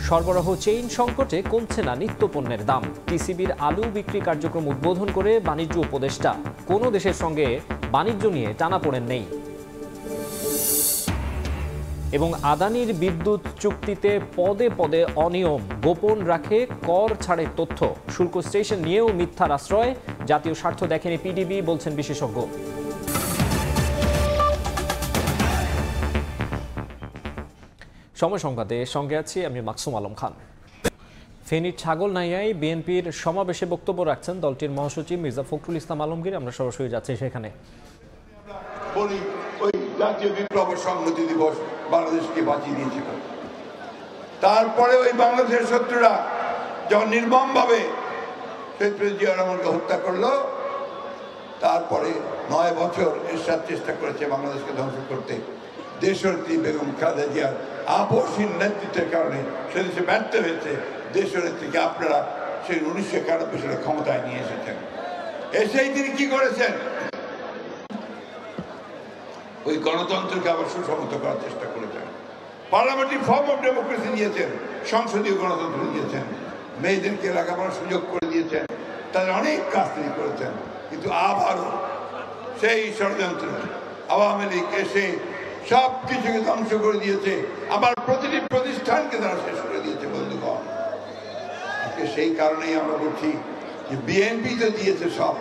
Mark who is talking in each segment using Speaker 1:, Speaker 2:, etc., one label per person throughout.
Speaker 1: সরবরাহ চেইন সংকটে কমছে না নিত্যপণ্যের দাম। টিসিবির আলু বিক্রি কার্যক্রম উদ্বোধন করে বাণিজ্য উপদেষ্টা। কোনো দেশের সঙ্গে বাণিজ্য নিয়ে টানাপোড়েন নেই। এবং আদানির বিদ্যুৎ চুক্তিতে পদে পদে অনিয়ম, গোপন রাখে কর ছাড়ের তথ্য। শুল্ক স্টেশন নিয়েও মিথ্যার আশ্রয়। জাতীয় স্বার্থ দেখেনি পিডিবি, বলছেন বিশেষজ্ঞ। সময় সংবাদে সঙ্গে আছি আমি মাকসুম আলম খান। ফেনীর ছাগলনাইয়ায় বিএনপির সমাবেশে বক্তব্য রাখছেন দলটির মহাসচিব মির্জা ফখরুল ইসলাম আলমগীর। আমরা সরাসরি যাচ্ছি সেখানে।
Speaker 2: ওই জাতীয় বিপ্লব সংহতি দিবস বাংলাদেশকে বাঁচিয়ে দিয়েছিল। তারপরে ওই বাংলাদেশের শত্রুরা যখন নির্মমভাবে শহীদ প্রেসিডেন্ট জিয়া রহমানকে হত্যা করলো, তারপরে 9 বছর এরশাদ চেষ্টা করেছে বাংলাদেশকে ধ্বংস করতে। দেশনেত্রী বেগম খালেদা জিয়ার আপসহীন নেতৃত্বের কারণে সে দেশে ব্যর্থ হয়েছে। দেশনেত্রীকে আপনারা সেই 1991 সালে ক্ষমতায় নিয়ে এসেছেন। এসেই তিনি কি করেছেন? ওই গণতন্ত্রকে আবার সুসংহত করার চেষ্টা করেছেন। পার্লামেন্টারি ফর্ম অফ ডেমোক্রেসি দিয়েছেন, সংসদীয় গণতন্ত্র দিয়েছেন, মেয়েদেরকে লেখাপড়ার সুযোগ করে দিয়েছেন, তাদের অনেক কাজ তিনি করেছেন। কিন্তু আবারও সেই ষড়যন্ত্র আওয়ামী লীগ এসে সব কিছুকে ধ্বংস করে দিয়েছে। আবার প্রতিটি প্রতিষ্ঠানকে তারা শেষ করে দিয়েছে। বন্ধুগণ, সেই কারণেই আমরা বলছি যে বিএনপি তো দিয়েছে সব,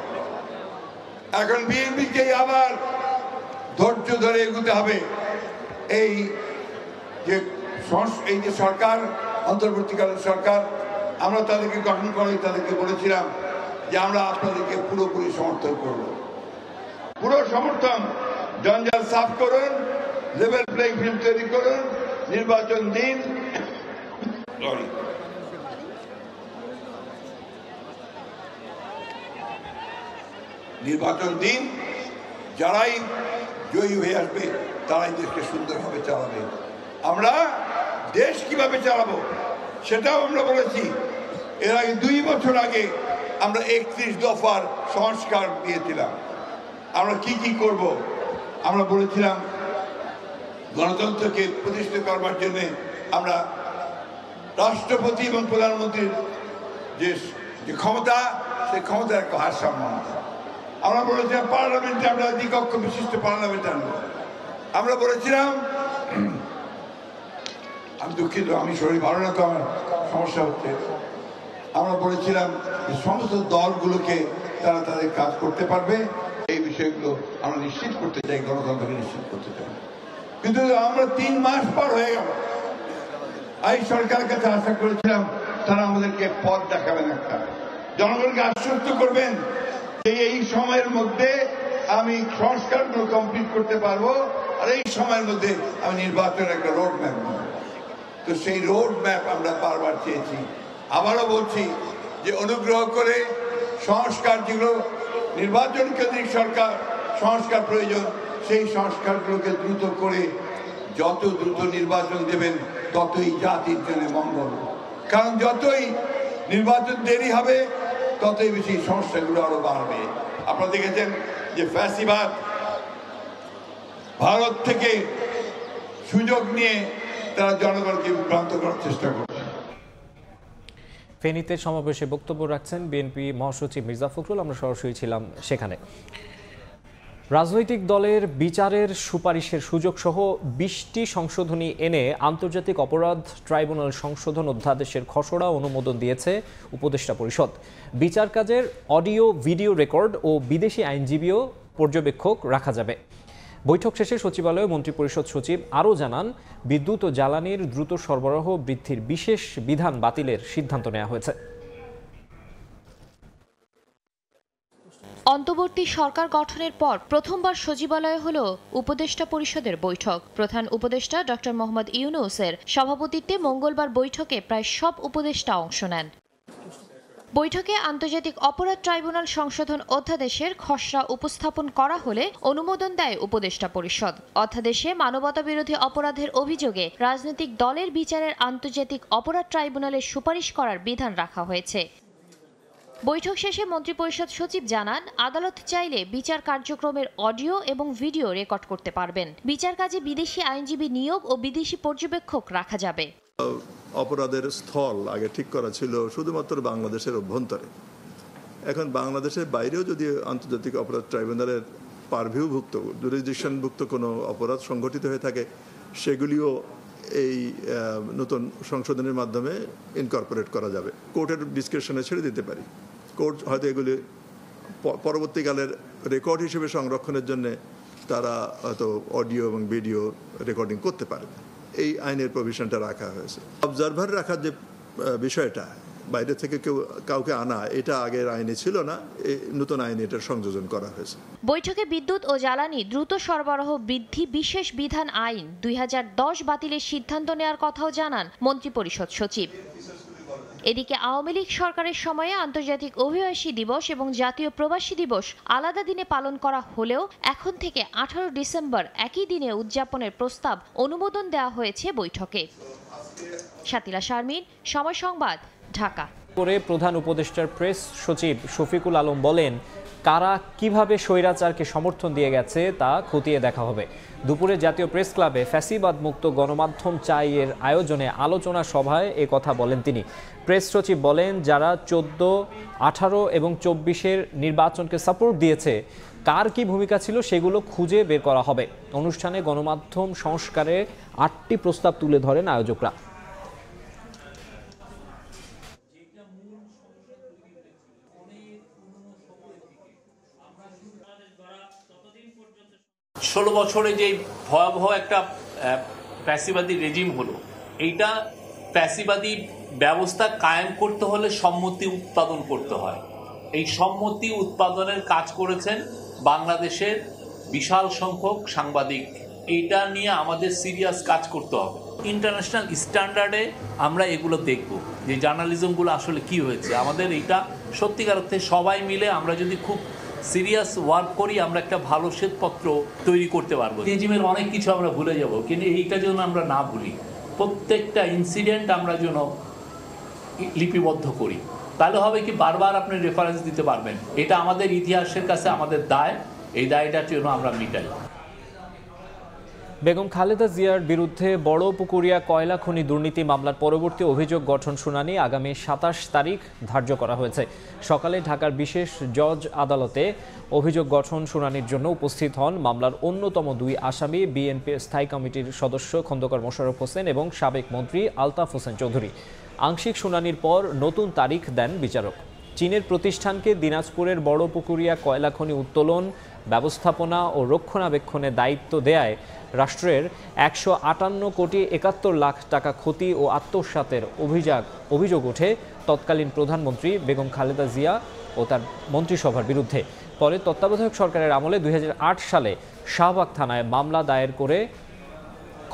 Speaker 2: এখন বিএনপিকেই আবার ধৈর্য ধরে এগোতে হবে। এই যে সরকার, অন্তর্বর্তীকালীন সরকার, আমরা তাদেরকে গঠন করে তাদেরকে বলেছিলাম যে আমরা আপনাদেরকে পুরোপুরি সমর্থন করব। পুরো সমর্থন। জঞ্জাল সাফ করুন, লেভেল প্লেইং ফিল্ড তৈরি করুন, নির্বাচন দিন। নির্বাচন দিন, যারাই জয়ী হয়ে আসবে তারাই দেশকে সুন্দরভাবে চালাবে। আমরা দেশ কিভাবে চালাবো সেটাও আমরা বলেছি। এর আগে 2 বছর আগে আমরা 31 দফার সংস্কার দিয়েছিলাম। আমরা কি কি করব আমরা বলেছিলাম। গণতন্ত্রকে প্রতিষ্ঠিত করবার জন্য আমরা রাষ্ট্রপতি এবং প্রধানমন্ত্রীর যে ক্ষমতা, সেই ক্ষমতার একটা ভারসাম্য। আমরা বলেছিলাম পার্লামেন্টে আমরা দ্বিকক্ষ বিশিষ্ট পার্লামেন্ট আনবো। আমরা বলেছিলাম, আমি দুঃখিত, আমি শরীর ভালো না তো আমার সমস্যা হচ্ছে। আমরা বলেছিলাম যে সমস্ত দলগুলোকে তারা তাদের কাজ করতে পারবে, এই বিষয়গুলো আমরা নিশ্চিত করতে চাই, গণতন্ত্রকে নিশ্চিত করতে চাই। কিন্তু আমরা 3 মাস পর হয়ে গেল। এই সরকারের কাছে আশা করেছিলাম তারা আমাদেরকে পথ দেখাবেন, একটা জনগণকে আশ্বস্ত করবেন যে এই সময়ের মধ্যে আমি সংস্কারগুলো কমপ্লিট করতে পারবো, আর এই সময়ের মধ্যে আমি নির্বাচনের একটা রোড ম্যাপ নেব। তো সেই রোড ম্যাপ আমরা বারবার চেয়েছি। আবারও বলছি যে অনুগ্রহ করে সংস্কার, যেগুলো নির্বাচন কেন্দ্রিক সরকার সংস্কার প্রয়োজন, সেই সংস্কারগুলোকে দ্রুত করে যত দ্রুত নির্বাচন দেবেন ততই জাতির জন্য মঙ্গল। কারণ যতই নির্বাচন দেরি হবে ততই বেশি সমস্যাগুলো আরো বাড়বে। আপনারা দেখেছেন যে ফ্যাসিবাদ ভারত থেকে সুযোগ নিয়ে তারা জনগণকে বিভ্রান্ত করার চেষ্টা করছে।
Speaker 1: ফেনীতে সমাবেশে বক্তব্য রাখছেন বিএনপি মহাসচিব মির্জা ফখরুল। আমরা সরাসরি ছিলাম সেখানে। রাজনৈতিক দলের বিচারের সুপারিশের সুযোগ সহ 20টি সংশোধনী এনে আন্তর্জাতিক অপরাধ ট্রাইব্যুনাল সংশোধন অধ্যাদেশের খসড়া অনুমোদন দিয়েছে উপদেষ্টা পরিষদ। বিচার কাজের অডিও ভিডিও রেকর্ড ও বিদেশি আইনজীবীও পর্যবেক্ষক রাখা যাবে। বৈঠক শেষে সচিবালয়ে মন্ত্রিপরিষদ সচিব আরও জানান, বিদ্যুৎ ও জ্বালানির দ্রুত সরবরাহ বৃদ্ধির বিশেষ বিধান বাতিলের সিদ্ধান্ত নেওয়া হয়েছে।
Speaker 3: অন্তর্বর্তী সরকার গঠনের পর প্রথমবার সচিবালয়ে হলো উপদেষ্টা পরিষদের বৈঠক। প্রধান উপদেষ্টা ডক্টর মোহাম্মদ ইউনূসের সভাপতিত্বে মঙ্গলবার বৈঠকে প্রায় সব উপদেষ্টা অংশ নেন। বৈঠকে আন্তর্জাতিক অপরাধ ট্রাইব্যুনাল সংশোধন অধ্যাদেশের খসড়া উপস্থাপন করা হলে অনুমোদন দেয় উপদেষ্টা পরিষদ। অধ্যাদেশে মানবতাবিরোধী অপরাধের অভিযোগে রাজনৈতিক দলের বিচারের আন্তর্জাতিক অপরাধ ট্রাইব্যুনালের সুপারিশ করার বিধান রাখা হয়েছে। বৈঠক শেষে মন্ত্রিপরিষদ সচিব জানান, আদালত চাইলে বিচার কার্যক্রমের অডিও এবং ভিডিও রেকর্ড করতে পারবেন। বিচার কাজে বিদেশি আইনজীবী নিয়োগ ও বিদেশি পর্যবেক্ষক রাখা যাবে।
Speaker 4: অপরাধের স্থল আগে ঠিক করা ছিল শুধুমাত্র বাংলাদেশের অভ্যন্তরে। এখন বাংলাদেশের বাইরেও যদি আন্তর্জাতিক অপরাধ ট্রাইব্যুনালের পারভিউভুক্ত জুরিসডিকশনভুক্ত কোনো অপরাধ সংঘটিত হয়ে থাকে, সেগুলিও এই নতুন সংশোধনের মাধ্যমে ইনকর্পোরেট করা যাবে। কোর্টের ডিসক্রিপশনে ছেড়ে দিতে পারি। কোর্ট হয়তো এগুলি পরবর্তীকালের রেকর্ড হিসেবে সংরক্ষণের জন্য তারা হয়তো অডিও এবং ভিডিও রেকর্ডিং করতে পারবে। এই আইনের প্রভিশনটা রাখা হয়েছে। অবজারভার রাখার যে বিষয়টা, বাইরে থেকে কাউকে আনা, এটা আগের আইনে ছিল না, এই নতুন আইনে এটার সংযোজন করা হয়েছে।
Speaker 3: বৈঠকে বিদ্যুৎ ও জ্বালানি দ্রুত সরবরাহ বৃদ্ধি বিশেষ বিধান আইন 2010 বাতিলের সিদ্ধান্ত নেওয়ার কথাও জানান মন্ত্রিপরিষদ সচিব। এদিকে আওয়ামী লীগ সরকারের সময়ে আন্তর্জাতিক অভিবাসী দিবস এবং জাতীয় প্রবাসী দিবস আলাদা দিনে পালন করা হলেও এখন থেকে 18 ডিসেম্বর একই দিনে উদযাপনের প্রস্তাব অনুমোদন দেওয়া হয়েছে বৈঠকে। শাতিলা শারমিন, সময় সংবাদ, ঢাকা।
Speaker 1: করে প্রধান উপদেষ্টার প্রেস সচিব শফিকুল আলম বলেন, কারা কিভাবে স্বৈরাচারকে সমর্থন দিয়ে গেছে তা খতিয়ে দেখা হবে। দুপুরে জাতীয় প্রেস ক্লাবে ফ্যাসিবাদ মুক্ত গণমাধ্যম চাই এর আয়োজনে আলোচনা সভায় এ কথা বলেন তিনি। প্রেস সচিব বলেন, যারা 14, 18 এবং 24-এর নির্বাচনকে সাপোর্ট দিয়েছে, কার কি ভূমিকা ছিল সেগুলো খুঁজে বের করা হবে। অনুষ্ঠানে গণমাধ্যম সংস্কারের 8টি প্রস্তাব তুলে ধরেন আয়োজকরা।
Speaker 5: ষোলো বছরে যে ভয়াবহ একটা ফ্যাসিবাদী রেজিম হলো, এইটা ফ্যাসিবাদী ব্যবস্থা কায়েম করতে হলে সম্মতি উৎপাদন করতে হয়। এই সম্মতি উৎপাদনের কাজ করেছেন বাংলাদেশের বিশাল সংখ্যক সাংবাদিক। এইটা নিয়ে আমাদের সিরিয়াস কাজ করতে হবে। ইন্টারন্যাশনাল স্ট্যান্ডার্ডে আমরা এগুলো দেখব যে জার্নালিজমগুলো আসলে কি হয়েছে। আমাদের এইটা সত্যিকার অর্থে সবাই মিলে আমরা যদি খুব সিরিয়াস ওয়ার্ক করি, আমরা একটা ভালো শ্বেতপত্র তৈরি করতে পারবো। রেজিমের অনেক কিছু আমরা ভুলে যাব, কিন্তু এইটা যেন আমরা না ভুলি। প্রত্যেকটা ইনসিডেন্ট আমরা যেন লিপিবদ্ধ করি, তাহলে হবে কি বারবার আপনি রেফারেন্স দিতে পারবেন। এটা আমাদের ইতিহাসের কাছে আমাদের দায়, এই দায়টার জন্য আমরা মিটাই।
Speaker 1: বেগম খালেদা জিয়ার বিরুদ্ধে বড় পুকুরিয়া কয়লা খনি দুর্নীতি মামলার পরবর্তী অভিযোগ গঠন শুনানি আগামী 27 তারিখ ধার্য করা হয়েছে। সকালে ঢাকার বিশেষ জজ আদালতে অভিযোগ গঠন শুনানির জন্য উপস্থিত হন মামলার অন্যতম 2 আসামি, বিএনপির স্থায়ী কমিটির সদস্য খন্দকার মোশাররফ হোসেন এবং সাবেক মন্ত্রী আলতাফ হোসেন চৌধুরী। আংশিক শুনানির পর নতুন তারিখ দেন বিচারক। চীনের প্রতিষ্ঠানকে দিনাজপুরের বড় পুকুরিয়া কয়লা খনি উত্তোলন, ব্যবস্থাপনা ও রক্ষণাবেক্ষণে দায়িত্ব দেয়ায় রাষ্ট্রের 158 কোটি 71 লাখ টাকা ক্ষতি ও আত্মসাতের অভিযোগ ওঠে তৎকালীন প্রধানমন্ত্রী বেগম খালেদা জিয়া ও তার মন্ত্রিসভার বিরুদ্ধে। পরে তত্ত্বাবধায়ক সরকারের আমলে 2008 সালে শাহবাগ থানায় মামলা দায়ের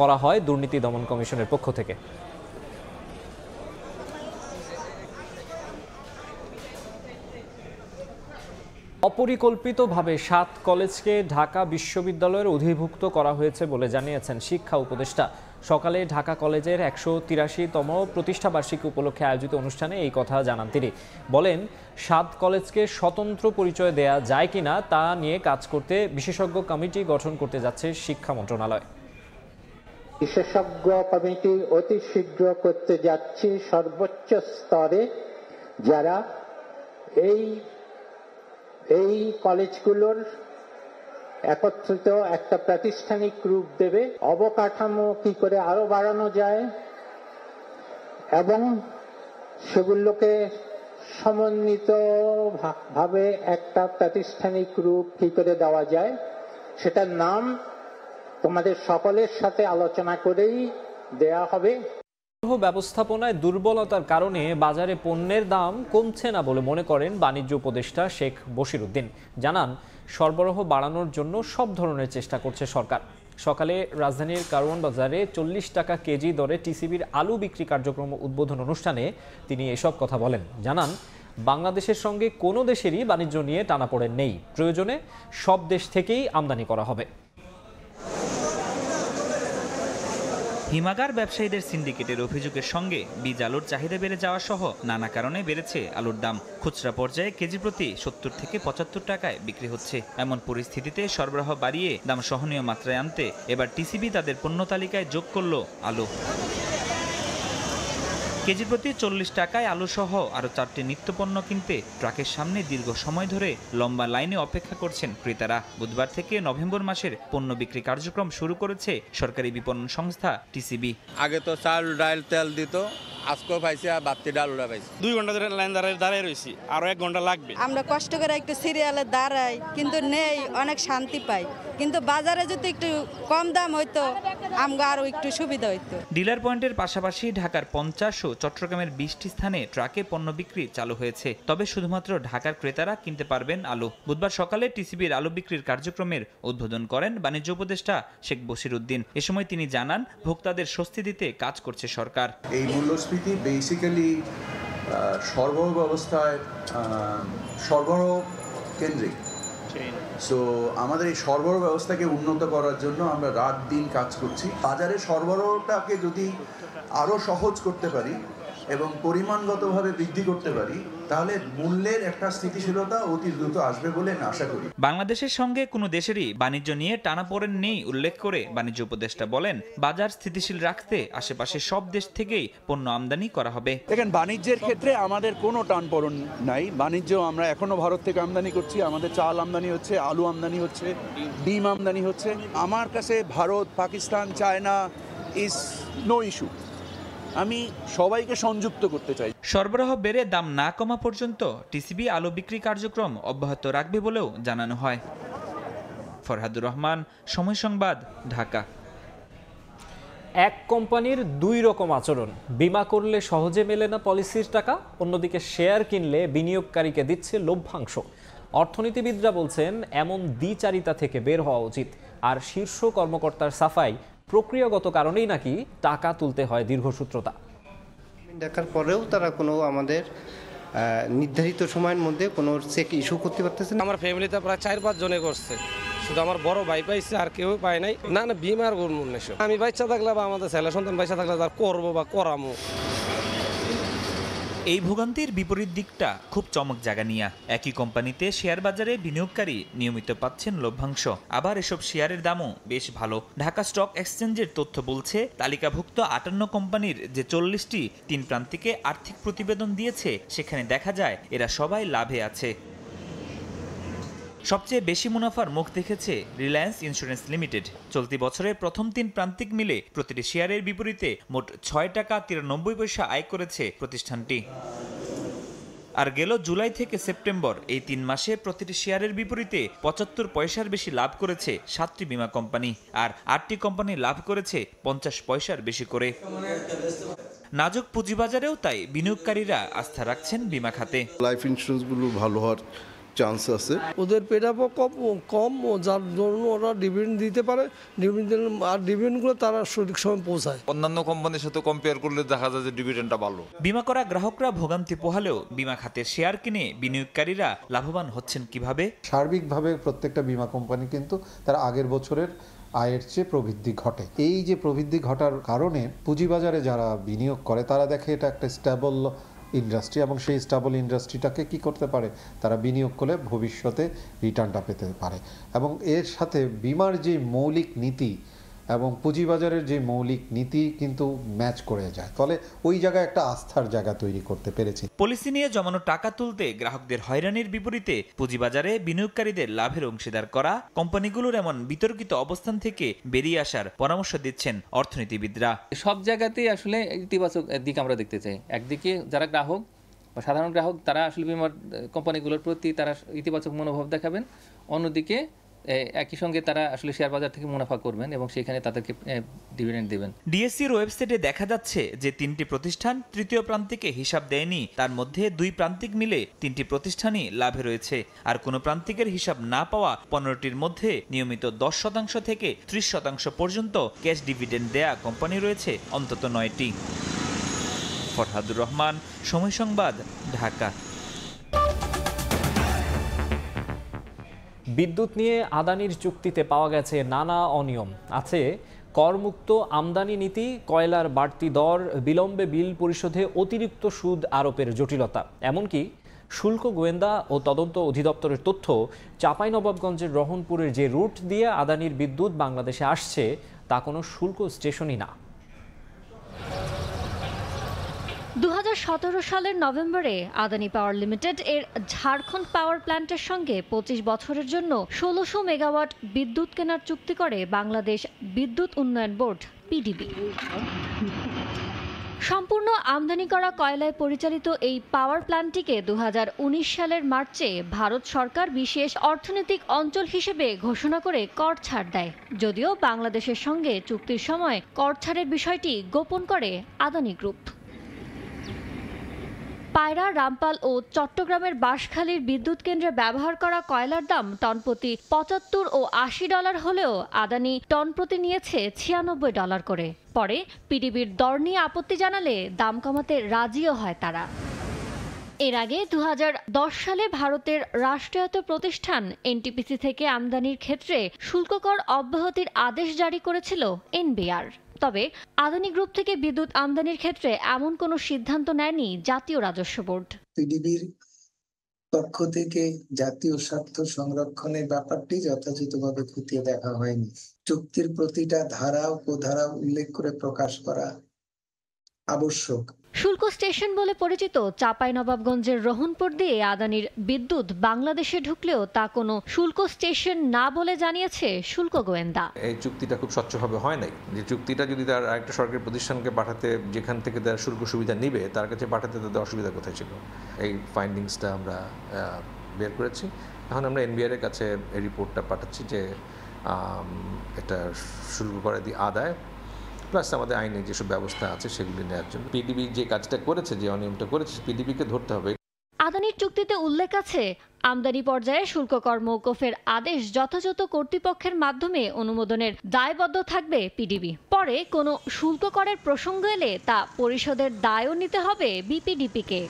Speaker 1: করা হয় দুর্নীতি দমন কমিশনের পক্ষ থেকে। অপরিকল্পিতভাবে 7 কলেজকে ঢাকা বিশ্ববিদ্যালয়ের অধিভুক্ত করা হয়েছে বলে জানিয়েছেন শিক্ষা উপদেষ্টা। সকালে ঢাকা কলেজের 183তম প্রতিষ্ঠাবার্ষিকী উপলক্ষে আয়োজিত অনুষ্ঠানে এই কথা জানান তিনি। বলেন, 7 কলেজকে স্বতন্ত্র পরিচয় দেয়া যায় কিনা তা নিয়ে কাজ করতে বিশেষজ্ঞ কমিটি গঠন করতে যাচ্ছে শিক্ষা মন্ত্রণালয়।
Speaker 6: বিশেষজ্ঞ কমিটি অতি শীঘ্র করতে যাচ্ছে সর্বোচ্চ স্তরে, যারা এই কলেজগুলোর একত্রিত একটা প্রাতিষ্ঠানিক রূপ দেবে, অবকাঠামো কি করে আরো বাড়ানো যায় এবং সেগুলোকে সমন্বিত ভাবে একটা প্রাতিষ্ঠানিক রূপ কি করে দেওয়া যায়, সেটার নাম তোমাদের সকলের সাথে আলোচনা করেই দেয়া হবে।
Speaker 1: ব্যবস্থাপনায় দুর্বলতার কারণে বাজারে পণ্যের দাম কমছে না বলে মনে করেন বাণিজ্য উপদেষ্টা শেখ বশিরউদ্দিন। জানান, সরবরাহ বাড়ানোর জন্য সব ধরনের চেষ্টা করছে সরকার। সকালে রাজধানীর কারওয়ান বাজারে 40 টাকা কেজি দরে টিসিবির আলু বিক্রি কার্যক্রম উদ্বোধন অনুষ্ঠানে তিনি এসব কথা বলেন। জানান, বাংলাদেশের সঙ্গে কোনো দেশেরই বাণিজ্য নিয়ে টানাপোড়েন নেই, প্রয়োজনে সব দেশ থেকেই আমদানি করা হবে।
Speaker 7: হিমাগার ব্যবসায়ীদের সিন্ডিকেটের অভিযোগের সঙ্গে বীজ আলুর চাহিদা বেড়ে যাওয়া সহ নানা কারণে বেড়েছে আলুর দাম। খুচরা পর্যায়ে কেজি প্রতি 70 থেকে 75 টাকায় বিক্রি হচ্ছে। এমন পরিস্থিতিতে সরবরাহ বাড়িয়ে দাম সহনীয় মাত্রায় আনতে এবার টিসিবি তাদের পণ্য তালিকায় যোগ করল আলু। কেজি প্রতি 40 টাকায় আলু সহ আরও 4টি নিত্যপণ্য কিনতে ট্রাকের সামনে দীর্ঘ সময় ধরে লম্বা লাইনে অপেক্ষা করছেন ক্রেতারা। বুধবার থেকে নভেম্বর মাসের পণ্য বিক্রি কার্যক্রম শুরু করেছে সরকারি বিপণন সংস্থা টিসিবি।
Speaker 8: আগে তো চাল ডাল তেল দিত, আজকেও পাইছে আর বাড়তি ডালটা পাইছে। 2 ঘন্টা ধরে লাইন দাঁড়ায় রয়েছি, আরো 1 ঘন্টা লাগবে।
Speaker 9: আমরা কষ্ট করে একটু সিরিয়ালে দাঁড়াই, কিন্তু নেই, অনেক শান্তি পাই। কিন্তু বাজারে যদি একটু কম দাম হইতো আমরা আরো একটু সুবিধা হইতো।
Speaker 7: ডিলার পয়েন্টের পাশাপাশি ঢাকার 50 ও চট্টগ্রামের 20টি স্থানে ট্রাকে পণ্য বিক্রি চালু হয়েছে। তবে শুধুমাত্র ঢাকার ক্রেতারা কিনতে পারবেন আলু। বুধবার সকালে টিসিবির আলু বিক্রির কার্যক্রমের উদ্বোধন করেন বাণিজ্য উপদেষ্টা শেখ বশিরউদ্দিন। এ সময় তিনি জানান, ভোক্তাদের স্বস্তি দিতে কাজ করছে সরকার।
Speaker 10: এই মূল্যস্ফীতি বেসিক্যালি সরবরাহ ব্যবস্থায় সরবরাহ কেন্দ্রিক। সো আমাদের এই সরবরাহ ব্যবস্থাকে উন্নত করার জন্য আমরা রাত দিন কাজ করছি। বাজারে সরবরাহটাকে যদি আরও সহজ করতে পারি এবং পরিমাণগতভাবে বৃদ্ধি করতে পারি, তাহলে মূল্যের একটা স্থিতিশীলতা অতি দ্রুত আসবে বলে আমি আশা করি।
Speaker 7: বাংলাদেশের সঙ্গে কোনো দেশেরই বাণিজ্য নিয়ে টানাপোড়েন নেই উল্লেখ করে বাণিজ্য উপদেষ্টা বলেন, বাজার স্থিতিশীল রাখতে আশেপাশে সব দেশ থেকেই পণ্য আমদানি করা হবে।
Speaker 11: দেখেন, বাণিজ্যের ক্ষেত্রে আমাদের কোনো টানপোড়েন নাই। বাণিজ্য আমরা এখনো ভারত থেকে আমদানি করছি, আমাদের চাল আমদানি হচ্ছে, আলু আমদানি হচ্ছে, ডিম আমদানি হচ্ছে। আমার কাছে Bharat, Pakistan, China is no issue. আমি সবাইকে সংযুক্ত করতে চাই।
Speaker 7: সরবরাহ বেড়ে দাম না কমা পর্যন্ত টিসিবি আলু বিক্রি কার্যক্রম অব্যাহত রাখবে বলেও জানানো হয়। ফরহাদুর রহমান, সময় সংবাদ, ঢাকা।
Speaker 1: এক কোম্পানির 2 রকম আচরণ। বীমা করলে সহজে মেলে না পলিসির টাকা, অন্যদিকে শেয়ার কিনলে বিনিয়োগকারীকে দিচ্ছে লভ্যাংশ। অর্থনীতিবিদরা বলছেন, এমন দ্বিচারিতা থেকে বের হওয়া উচিত। আর শীর্ষ কর্মকর্তার সাফাই, প্রক্রিয়াগত কারণেই নাকি টাকা তুলতে হয় দীর্ঘসূত্রতা।
Speaker 12: দেখার পরেও তারা কোনো আমাদের নির্ধারিত সময়ের মধ্যে কোনো চেক ইস্যু করতে পারতেছে না।
Speaker 13: আমার ফ্যামিলিতে প্রায় 4-5 জনে করছে, শুধু আমার বড় ভাই পাইছে, আর কেউ পায় নাই। না বিমার গুণ আমি বাচ্চা থাকলে বা আমাদের ছেলে সন্তান বাচ্চা থাকলে তার করবো বা করামো।
Speaker 7: এই ভোগান্তির বিপরীত দিকটা খুব চমক জাগা নিয়া। একই কোম্পানিতে শেয়ার বাজারে বিনিয়োগকারী নিয়মিত পাচ্ছেন লভ্যাংশ, আবার এসব শেয়ারের দামও বেশ ভালো। ঢাকা স্টক এক্সচেঞ্জের তথ্য বলছে, তালিকাভুক্ত 58 কোম্পানির যে 40টি 3 প্রান্তিকে আর্থিক প্রতিবেদন দিয়েছে, সেখানে দেখা যায় এরা সবাই লাভে আছে। সবচেয়ে বেশি মুনাফার মুখ দেখেছে রিলায়েন্স ইন্স্যুরেন্স লিমিটেড। চলতি বছরের প্রথম 3 প্রান্তিক মিলে প্রতিটি শেয়ারের বিপরীতে মোট 6 টাকা 93 পয়সা আয় করেছে প্রতিষ্ঠানটি। আর গেল জুলাই থেকে সেপ্টেম্বর এই 3 মাসে প্রতিটি শেয়ারের বিপরীতে 75 পয়সার বেশি লাভ করেছে 7টি বিমা কোম্পানি, আর 8টি কোম্পানি লাভ করেছে 50 পয়সার বেশি করে। নাজুক পুঁজিবাজারেও তাই বিনিয়োগকারীরা আস্থা রাখছেন বিমা খাতে।
Speaker 14: লাইফ ইন্স্যুরেন্সগুলো ভালো হওয়ার চান্স আছে।
Speaker 15: ওদের পেটাপো কম, যার জন্য ওরা ডিভিডেন্ড দিতে পারে, আর ডিভিডেন্ডগুলো তারা সঠিক সময় পৌঁছায়।
Speaker 16: অন্যান্য কোম্পানির সাথে কম্পেয়ার করলে দেখা যায় যে ডিভিডেন্ডটা ভালো।
Speaker 7: বিমা করা গ্রাহকরা ভোগান্তি পোহালেও বিমা খাতের শেয়ার কিনে বিনিয়োগকারীরা লাভবান হচ্ছেন কিভাবে?
Speaker 17: সার্বিকভাবে প্রত্যেকটা বিমা কোম্পানি কিন্তু তার আগের বছরের আয়ের চেয়ে প্রবৃদ্ধি ঘটে। এই যে প্রবৃদ্ধি ঘটার কারণে পুঁজিবাজারে যারা বিনিয়োগ করে তারা দেখে এটা একটা স্টেবল ইন্ডাস্ট্রি, এবং সেই স্টেবল ইন্ডাস্ট্রিটাকে কি করতে পারে, তারা বিনিয়োগ করলে ভবিষ্যতে রিটার্নটা পেতে পারে। এবং এর সাথে বিমার যে মৌলিক নীতি এবং পুঁজিবাজারের যে মৌলিক নীতি কিন্তু ম্যাচ করে যায়, ফলে ওই জায়গায় একটা আস্থার জায়গা তৈরি করতে পেরেছে।
Speaker 7: পলিসি নিয়ে জমানো টাকা তুলতে গ্রাহকদের হয়রানির বিপরীতে পুঁজিবাজারে বিনিয়োগকারীদের লাভের অংশীদার করা কোম্পানিগুলোর এমন বিতর্কিত অবস্থান থেকে বেরিয়ে আসার পরামর্শ দিচ্ছেন অর্থনীতিবিদরা।
Speaker 18: সব জায়গাতেই আসলে ইতিবাচক দিক আমরা দেখতে চাই। একদিকে যারা গ্রাহক বা সাধারণ গ্রাহক, তারা আসলে বিমার কোম্পানিগুলোর প্রতি তারা ইতিবাচক মনোভাব দেখাবেন, অন্যদিকে একই সঙ্গে তারা আসলে শেয়ার বাজার থেকে মুনাফা করবেন এবং সেখানে তাদেরকে ডিভিডেন্ড দেবেন।
Speaker 7: ডিএসসির ওয়েবসাইটে দেখা যাচ্ছে যে 3টি প্রতিষ্ঠান তৃতীয় প্রান্তিকে হিসাব দেয়নি, তার মধ্যে 2 প্রান্তিক মিলে 3টি প্রতিষ্ঠানই লাভে রয়েছে। আর কোনো প্রান্তিকের হিসাব না পাওয়া 15টির মধ্যে নিয়মিত 10% থেকে 30% পর্যন্ত ক্যাশ ডিভিডেন্ড দেয়া কোম্পানি রয়েছে অন্তত 9টি। ফরহাদুর রহমান, সময় সংবাদ, ঢাকা।
Speaker 1: বিদ্যুৎ নিয়ে আদানির চুক্তিতে পাওয়া গেছে নানা অনিয়ম। আছে করমুক্ত আমদানি নীতি, কয়লার বাড়তি দর, বিলম্বে বিল পরিশোধে অতিরিক্ত সুদ আরোপের জটিলতা, এমনকি শুল্ক গোয়েন্দা ও তদন্ত অধিদপ্তরের তথ্য, চাঁপাইনবাবগঞ্জের রহনপুরের যে রুট দিয়ে আদানির বিদ্যুৎ বাংলাদেশে আসছে তা কোনো শুল্ক স্টেশনই না।
Speaker 19: 2017 সালের নভেম্বরে আদানি পাওয়ার লিমিটেড এর ঝাড়খণ্ড পাওয়ার প্ল্যান্টের সঙ্গে 25 বছরের জন্য 1600 মেগাওয়াট বিদ্যুৎ কেনার চুক্তি করে বাংলাদেশ বিদ্যুৎ উন্নয়ন বোর্ড পিডিবি। সম্পূর্ণ আমদানি করা কয়লায় পরিচালিত এই পাওয়ার প্ল্যান্টটিকে 2019 সালের মার্চে ভারত সরকার বিশেষ অর্থনৈতিক অঞ্চল হিসেবে ঘোষণা করে কর ছাড় দেয়। যদিও বাংলাদেশের সঙ্গে চুক্তির সময় কর ছাড়ের বিষয়টি গোপন করে আদানি গ্রুপ। পায়রা, রামপাল ও চট্টগ্রামের বাঁশখালীর বিদ্যুৎ কেন্দ্রে ব্যবহার করা কয়লার দাম টনপ্রতি $75 ও $80 হলেও আদানি টনপ্রতি নিয়েছে $96 করে। পরে পিডিবির দর নিয়ে আপত্তি জানালে দাম কমাতে রাজিও হয় তারা। এর আগে 2010 সালে ভারতের রাষ্ট্রায়ত্ত প্রতিষ্ঠান এনটিপিসি থেকে আমদানির ক্ষেত্রে শুল্ক কর অব্যাহতির আদেশ জারি করেছিল এনবিআর। তবে আদানি গ্রুপ থেকে বিদ্যুৎ আমদানির ক্ষেত্রে এমন কোনো সিদ্ধান্ত নেয়নি জাতীয় রাজস্ব বোর্ড।
Speaker 20: পিডিবির পক্ষ থেকে জাতীয় স্বার্থ সংরক্ষণের ব্যাপারটি যথাযথভাবে খতিয়ে দেখা হয়নি। চুক্তির প্রতিটা ধারা ও উপধারা উল্লেখ করে প্রকাশ করা আবশ্যক।
Speaker 19: শুল্ক স্টেশন বলে পরিচিত চাঁপাইনবাবগঞ্জের রোহনপুর দিয়ে আদানির বিদ্যুৎ বাংলাদেশে ঢুকলেও তা কোনো শুল্ক স্টেশন না বলে জানিয়েছে শুল্ক গোয়েন্দা।
Speaker 21: এই চুক্তিটা খুব স্বচ্ছভাবে হয় নাই। যে চুক্তিটা যদি তার আরেকটা সরকারি প্রতিষ্ঠানকে পাঠাতে, যেখান থেকে তার শুল্ক সুবিধা নিবে, তার কাছে পাঠাতে তাদের অসুবিধা কোথায় ছিল? এই ফাইন্ডিংসটা আমরা বের করেছি। এখন আমরা এনবিআর এর কাছে এই রিপোর্টটা পাঠাচ্ছি যে এটা শুল্ক করে দিয়ে আদায় প্লাস আমাদের আইনে যেসব ব্যবস্থা আছে সেগুলি নেওয়ার জন্য পিডিবি যে কাজটা করেছে, যে অনিয়মটা করেছে, পিডিবিকে ধরতে হবে।
Speaker 19: আদানির চুক্তিতে উল্লেখ আছে আমদানি পর্যায়ে শুল্ক কর মওকুফের আদেশ যথাযথ কর্তৃপক্ষের মাধ্যমে অনুমোদনের দায়বদ্ধ থাকবে পিডিবি। পরে কোনো শুল্ক করের প্রসঙ্গ এলে তা পরিশোধের দায়ও নিতে হবে বিপিডিপিকে।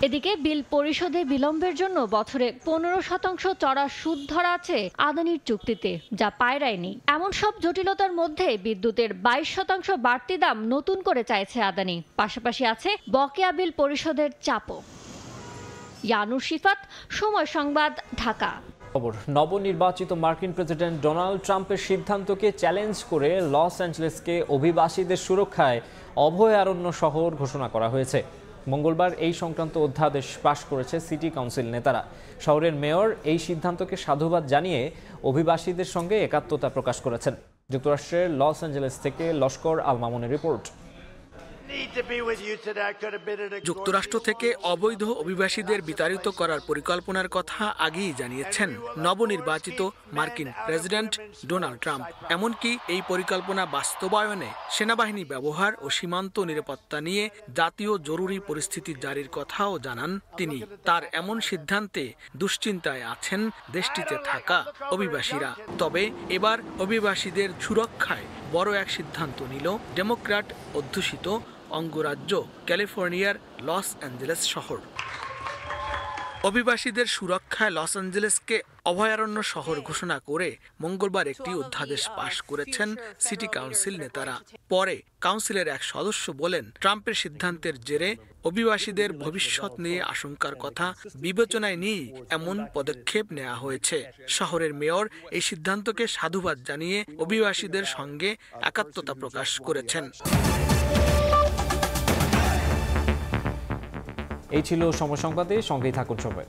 Speaker 19: এদিকে বিল পরিশোধে বিলম্বের জন্য বছরে 15% চড়া সুদ ধরা আছে আদানির চুক্তিতে, যা পায়রায় নেই। এমন সব জটিলতার মধ্যে বিদ্যুতের 22% বাড়তি দাম নতুন করে চাইছে আদানি। পাশাপাশি আছে বকেয়া বিল পরিশোধের চাপও। ইয়ানুর শিফাত, সময় সংবাদ, ঢাকা।
Speaker 1: নবনির্বাচিত মার্কিন প্রেসিডেন্ট ডোনাল্ড ট্রাম্পের সিদ্ধান্তকে চ্যালেঞ্জ করে লস অ্যাঞ্জেলেসকে অভিবাসীদের সুরক্ষায় অভয়ারণ্য শহর ঘোষণা করা হয়েছে। মঙ্গলবার এই সংক্রান্ত অধ্যাদেশ পাশ করেছে সিটি কাউন্সিল নেতারা। শহরের মেয়র এই সিদ্ধান্তকে সাধুবাদ জানিয়ে অভিবাসীদের সঙ্গে একাত্মতা প্রকাশ করেছেন। যুক্তরাষ্ট্রের লস অ্যাঞ্জেলেস থেকে লস্কর আল মামুনের রিপোর্ট।
Speaker 22: যুক্তরাষ্ট্র থেকে অবৈধ অভিবাসীদের বিতাড়িত করার পরিকল্পনার কথা আগেই জানিয়েছেন নবনির্বাচিত মার্কিন প্রেসিডেন্ট ডোনাল্ড ট্রাম্প। এমনকি এই পরিকল্পনা বাস্তবায়নে সেনাবাহিনী ব্যবহার ও সীমান্ত নিরাপত্তা নিয়ে জাতীয় জরুরি পরিস্থিতি জারির কথাও জানান তিনি। তার এমন সিদ্ধান্তে দুশ্চিন্তায় আছেন দেশটিতে থাকা অভিবাসীরা। তবে এবার অভিবাসীদের সুরক্ষায় বড় এক সিদ্ধান্ত নিল ডেমোক্র্যাট অধ্যুষিত অঙ্গরাজ্য ক্যালিফোর্নিয়ার লস অ্যাঞ্জেলেস শহর। অভিবাসীদের সুরক্ষায় লস অ্যাঞ্জেলেসকে অভয়ারণ্য শহর ঘোষণা করে মঙ্গলবার একটি অধ্যাদেশ পাশ করেছেন সিটি কাউন্সিল নেতারা। পরে কাউন্সিলের এক সদস্য বলেন, ট্রাম্পের সিদ্ধান্তের জেরে অভিবাসীদের ভবিষ্যৎ নিয়ে আশঙ্কার কথা বিবেচনায় নিয়ে এমন পদক্ষেপ নেওয়া হয়েছে। শহরের মেয়র এই সিদ্ধান্তকে সাধুবাদ জানিয়ে অভিবাসীদের সঙ্গে একাত্মতা প্রকাশ করেছেন।
Speaker 1: এই ছিল সময় সংবাদে, সঙ্গেই থাকুন সবাই।